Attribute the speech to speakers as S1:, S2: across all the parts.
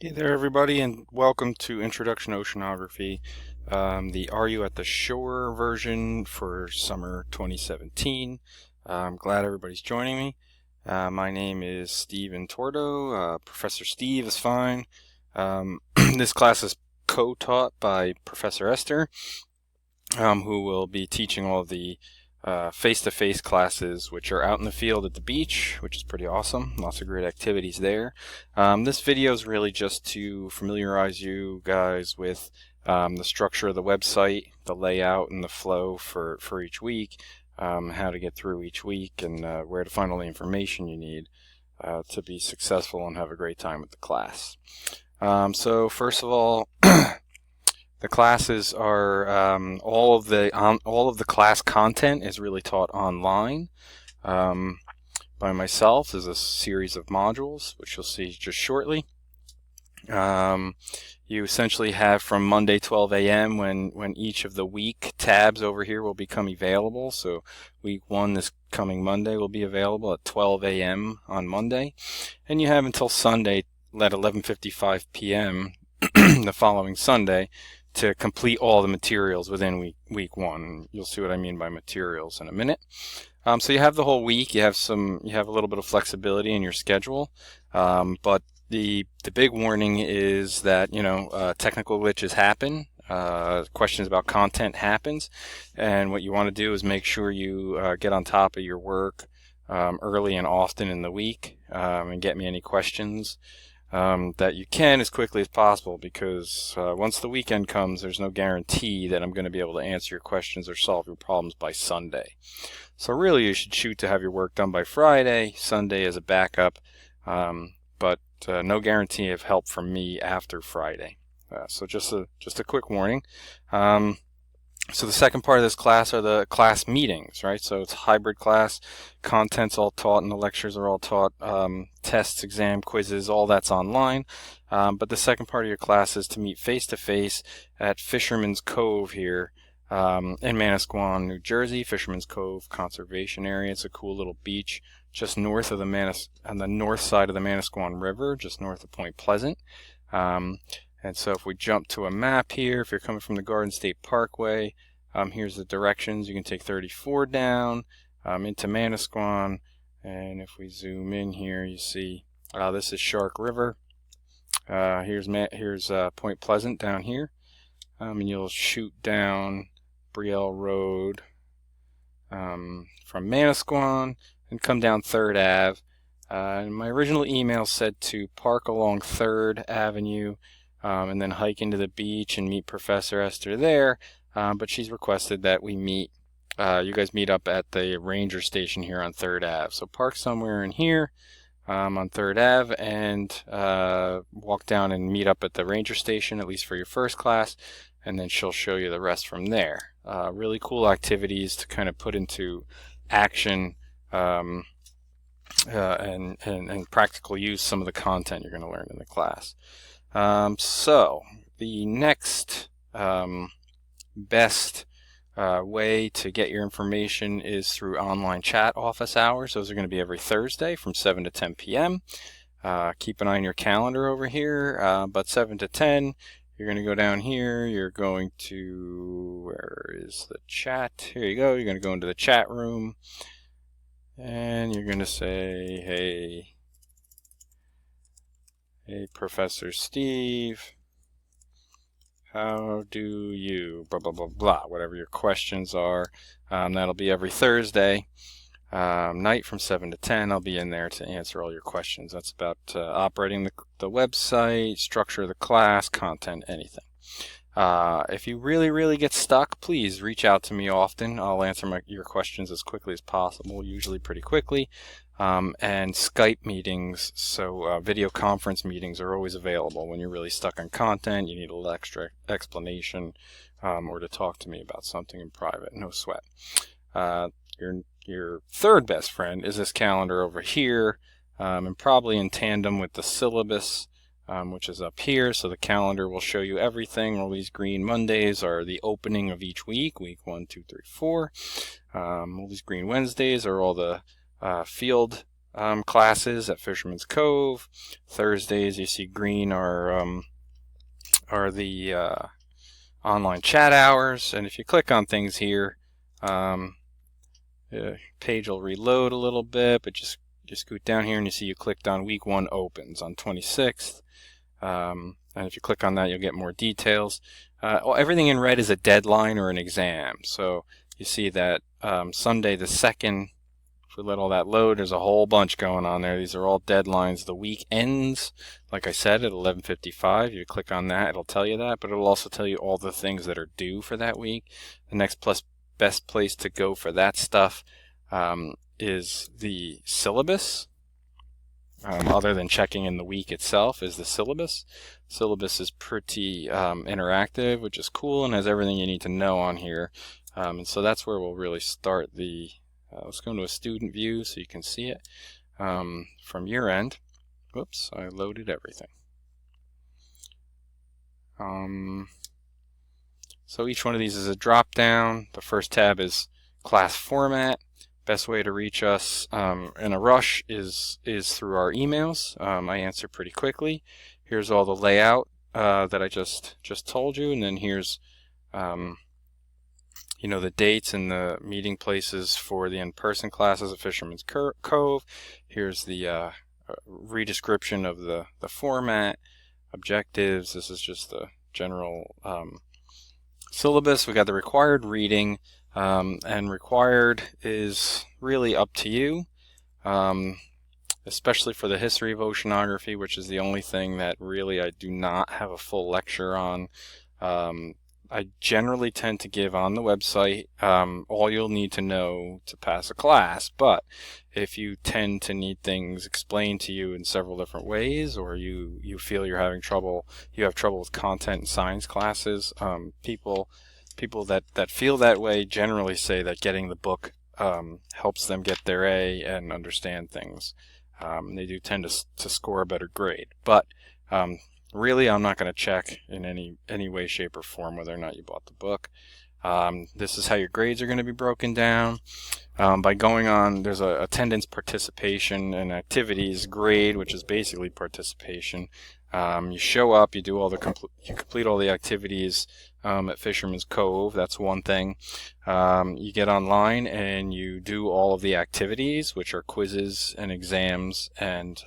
S1: Hey there, everybody, and welcome to Introduction to Oceanography, the Are You at the Shore version for summer 2017. I'm glad everybody's joining me. My name is Steven Tordo. Professor Steve is fine. This class is co-taught by Professor Esther, who will be teaching all of the face-to-face classes, which are out in the field at the beach, which is pretty awesome. Lots of great activities there. This video is really just to familiarize you guys with the structure of the website, the layout, and the flow for each week, how to get through each week, and where to find all the information you need to be successful and have a great time with the class. So first of all, the classes are all of the class content is really taught online by myself. There's a series of modules which you'll see just shortly. You essentially have from Monday 12 a.m. when each of the week tabs over here will become available. So week 1 this coming Monday will be available at 12 a.m. on Monday, and you have until Sunday at 11:55 p.m. the following Sunday to complete all the materials within week 1. You'll see what I mean by materials in a minute. So you have the whole week. You have a little bit of flexibility in your schedule, but the big warning is that technical glitches happen. Questions about content happens, and what you want to do is make sure you get on top of your work early and often in the week, and get me any questions that you can as quickly as possible, because once the weekend comes, there's no guarantee that I'm going to be able to answer your questions or solve your problems by Sunday. So really you should shoot to have your work done by Friday, Sunday as a backup, but no guarantee of help from me after Friday. So just a quick warning. So the second part of this class are the class meetings, right? So it's a hybrid class. Content's all taught and the lectures are all taught. Tests, exam, quizzes, all that's online. But the second part of your class is to meet face-to-face at Fisherman's Cove here in Manasquan, New Jersey. Fisherman's Cove Conservation Area. It's a cool little beach just north of on the north side of the Manasquan River, just north of Point Pleasant. And so if we jump to a map here, if you're coming from the Garden State Parkway, here's the directions. You can take 34 down into Manasquan, and if we zoom in here, you see this is Shark River. Here's Point Pleasant down here, and you'll shoot down Brielle Road from Manasquan and come down 3rd Ave. And my original email said to park along 3rd Avenue. And then hike into the beach and meet Professor Esther there, but she's requested that we you guys meet up at the ranger station here on 3rd Ave. So park somewhere in here on 3rd Ave and walk down and meet up at the ranger station, at least for your first class, and then she'll show you the rest from there. Really cool activities to kind of put into action and practical use some of the content you're going to learn in the class. So the next best way to get your information is through online chat office hours. Those are going to be every Thursday from 7 to 10 p.m. Keep an eye on your calendar over here, but 7 to 10, you're going to go down here. You're going to, where is the chat? Here you go. You're going to go into the chat room, and you're going to say, hey, Professor Steve, how do you, blah, blah, blah, blah, whatever your questions are. That'll be every Thursday night from 7 to 10. I'll be in there to answer all your questions. That's about operating the website, structure of the class, content, anything. If you really get stuck, please reach out to me often. I'll answer your questions as quickly as possible, usually pretty quickly. And Skype meetings, so video conference meetings are always available when you're really stuck on content, you need a little extra explanation, or to talk to me about something in private. No sweat. Your third best friend is this calendar over here, and probably in tandem with the syllabus, which is up here. So the calendar will show you everything. All these green Mondays are the opening of each week 1, 2, 3, 4. All these green Wednesdays are all the field classes at Fisherman's Cove. Thursdays, you see green are the online chat hours. And if you click on things here, the page will reload a little bit, but just scoot down here and you see you clicked on week 1 opens on 26th. And if you click on that, you'll get more details. Everything in red is a deadline or an exam. So you see that Sunday the 2nd, if we let all that load, there's a whole bunch going on there. These are all deadlines. The week ends, like I said, at 11:55. You click on that, it'll tell you that, but it'll also tell you all the things that are due for that week. The next best place to go for that stuff is the syllabus. Other than checking in the week itself, is the syllabus. Syllabus is pretty interactive, which is cool, and has everything you need to know on here. And so that's where we'll really start the, let's go into a student view so you can see it from your end. Whoops, I loaded everything. So each one of these is a drop down. The first tab is class format. Best way to reach us in a rush is through our emails. I answer pretty quickly. Here's all the layout that I just told you, and then here's you know, the dates and the meeting places for the in-person classes at Fisherman's Cove. Here's the redescription of the format, objectives. This is just the general syllabus. We got the required reading. And required is really up to you, especially for the history of oceanography, which is the only thing that really I do not have a full lecture on. I generally tend to give on the website all you'll need to know to pass a class, but if you tend to need things explained to you in several different ways, or you feel you have trouble with content in science classes, people that feel that way generally say that getting the book helps them get their A and understand things. They do tend to score a better grade. But really, I'm not going to check in any way, shape, or form whether or not you bought the book. This is how your grades are going to be broken down. By going on, there's a attendance, participation, and activities grade, which is basically participation. You show up, you do you complete all the activities at Fisherman's Cove. That's one thing. You get online and you do all of the activities, which are quizzes and exams and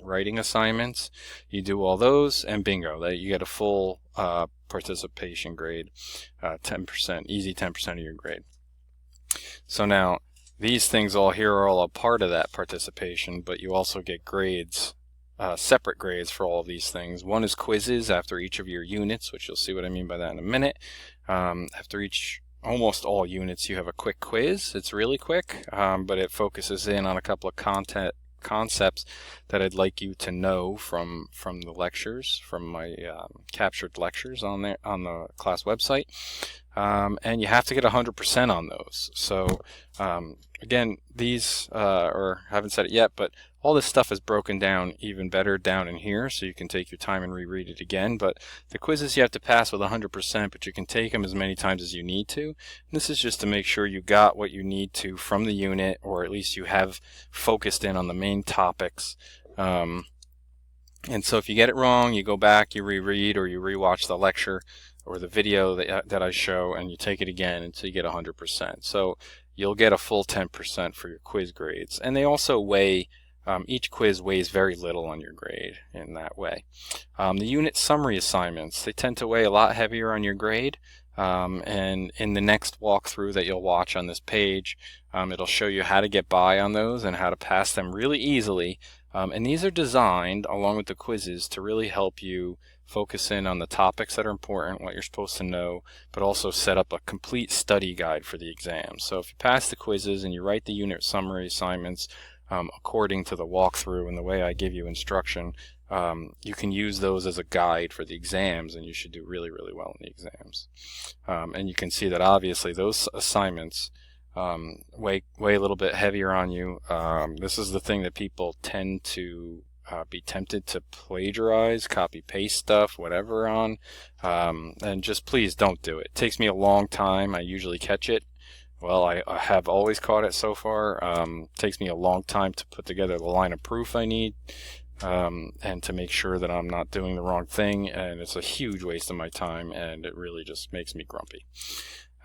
S1: writing assignments. You do all those, and bingo, you get a full participation grade, 10%, easy 10% of your grade. So now, these things all here are all a part of that participation, but you also get grades. Separate grades for all of these things. One is quizzes after each of your units, which you'll see what I mean by that in a minute. After almost all units, you have a quick quiz. It's really quick, but it focuses in on a couple of concepts that I'd like you to know from the lectures, from my captured lectures on the class website. And you have to get 100% on those. So again, these, or I haven't said it yet, but all this stuff is broken down even better down in here, so you can take your time and reread it again. But the quizzes you have to pass with 100%, but you can take them as many times as you need to. And this is just to make sure you got what you need to from the unit, or at least you have focused in on the main topics. And so if you get it wrong, you go back, you reread, or you rewatch the lecture or the video that I show, and you take it again until you get 100%. So you'll get a full 10% for your quiz grades. And they also weigh, each quiz weighs very little on your grade in that way. The unit summary assignments, they tend to weigh a lot heavier on your grade. And in the next walkthrough that you'll watch on this page, it'll show you how to get by on those and how to pass them really easily. And these are designed, along with the quizzes, to really help you focus in on the topics that are important, what you're supposed to know, but also set up a complete study guide for the exam. So if you pass the quizzes and you write the unit summary assignments according to the walkthrough and the way I give you instruction, you can use those as a guide for the exams, and you should do really, really well in the exams. And you can see that obviously those assignments weigh a little bit heavier on you. This is the thing that people tend to be tempted to plagiarize, copy paste stuff, whatever on, and just please don't do it. It takes me a long time. I usually catch it Well, I have always caught it so far. Takes me a long time to put together the line of proof I need, and to make sure that I'm not doing the wrong thing, and it's a huge waste of my time, and it really just makes me grumpy.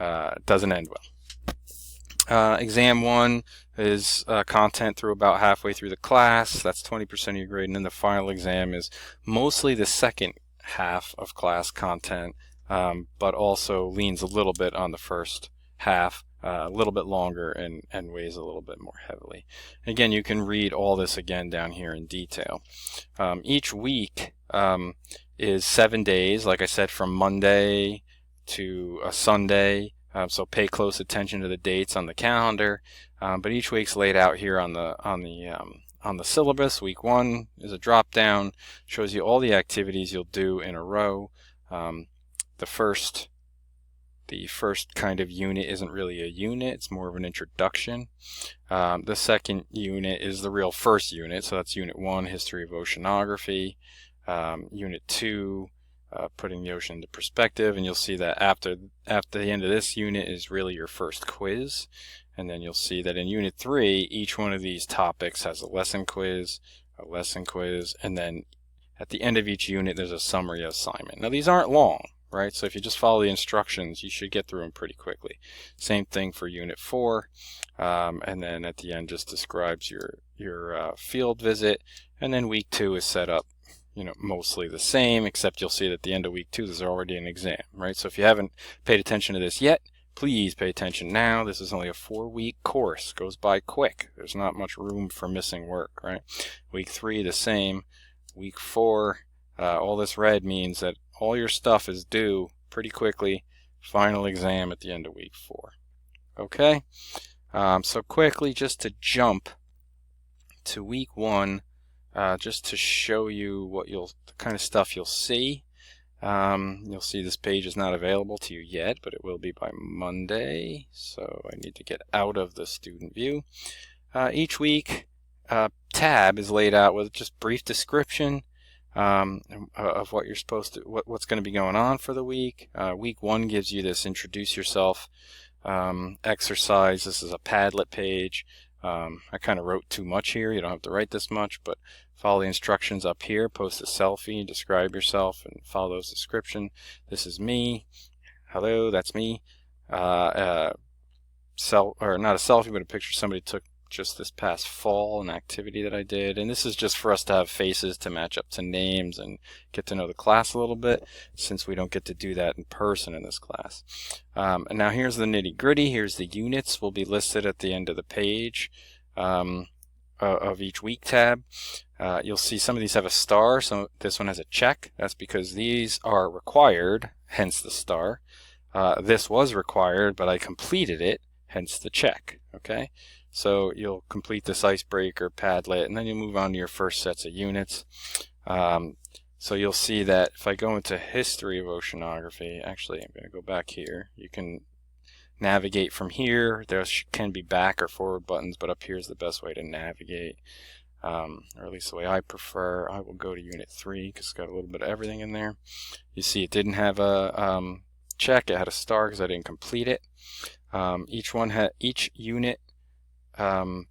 S1: It doesn't end well. Exam 1 is content through about halfway through the class. That's 20% of your grade, and then the final exam is mostly the second half of class content, but also leans a little bit on the first half, a little bit longer, and weighs a little bit more heavily. Again, you can read all this again down here in detail. Each week is 7 days, like I said, from Monday to a Sunday. So pay close attention to the dates on the calendar. But each week's laid out here on the syllabus. Week 1 is a drop down, shows you all the activities you'll do in a row. The first kind of unit isn't really a unit, it's more of an introduction. The second unit is the real first unit, so that's Unit 1, History of Oceanography. Unit 2, putting the ocean into perspective, and you'll see that after the end of this unit is really your first quiz. And then you'll see that in Unit 3, each one of these topics has a lesson quiz, and then at the end of each unit there's a summary assignment. Now these aren't long, right? So if you just follow the instructions, you should get through them pretty quickly. Same thing for Unit 4, and then at the end just describes your field visit. And then Week 2 is set up, mostly the same, except you'll see that at the end of Week 2 there's already an exam, right? So if you haven't paid attention to this yet, please pay attention now. This is only a 4-week course. Goes by quick. There's not much room for missing work, right? Week 3 the same. Week 4, all this red means that all your stuff is due pretty quickly. Final exam at the end of Week 4. Okay? So quickly, just to jump to Week 1, just to show you the kind of stuff you'll see. You'll see this page is not available to you yet, but it will be by Monday. So I need to get out of the student view. Each week, tab is laid out with just brief description of what you're supposed to, what's going to be going on for the week. Week 1 gives you this introduce yourself exercise. This is a Padlet page. I kind of wrote too much here. You don't have to write this much, but follow the instructions up here. Post a selfie, describe yourself, and follow those descriptions. This is me. Hello, that's me. Or not a selfie, but a picture somebody took just this past fall, an activity that I did. And this is just for us to have faces to match up to names and get to know the class a little bit, since we don't get to do that in person in this class. And now here's the nitty-gritty. Here's the units will be listed at the end of the page of each week tab. You'll see some of these have a star, so this one has a check. That's because these are required, hence the star. This was required, but I completed it, hence the check. Okay, so you'll complete this icebreaker Padlet, and then you'll move on to your first sets of units. So you'll see that if I go into History of Oceanography, actually I'm going to go back here. You can navigate from here. There can be back or forward buttons, but up here is the best way to navigate, or at least the way I prefer. I will go to Unit 3 because it's got a little bit of everything in there. You see it didn't have a check, it had a star because I didn't complete it. Each unit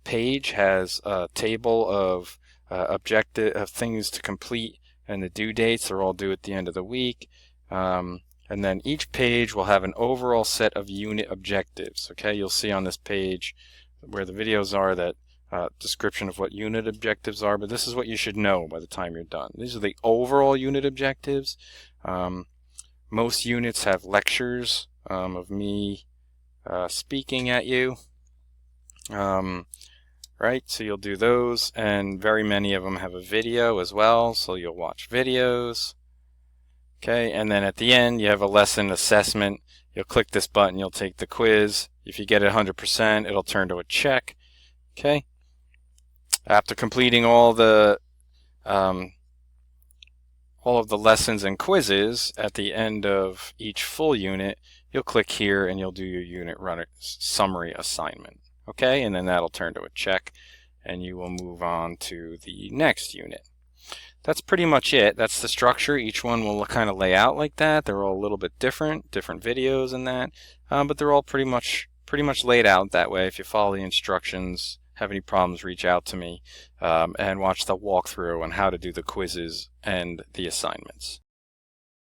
S1: page has a table of things to complete, and the due dates are all due at the end of the week. And then each page will have an overall set of unit objectives. Okay, you'll see on this page where the videos are that description of what unit objectives are, but this is what you should know by the time you're done. These are the overall unit objectives. Most units have lectures of me speaking at you. Right, so you'll do those, and very many of them have a video as well, so you'll watch videos. Okay, and then at the end you have a lesson assessment. You'll click this button, you'll take the quiz. If you get it 100%, it'll turn to a check. Okay, after completing all of the lessons and quizzes at the end of each full unit, you'll click here and you'll do your unit runner summary assignment. Okay, and then that'll turn to a check, and you will move on to the next unit. That's pretty much it. That's the structure. Each one will kind of lay out like that. They're all a little bit different videos and that, but they're all pretty much pretty much laid out that way. If you follow the instructions, have any problems, reach out to me, and watch the walkthrough on how to do the quizzes and the assignments.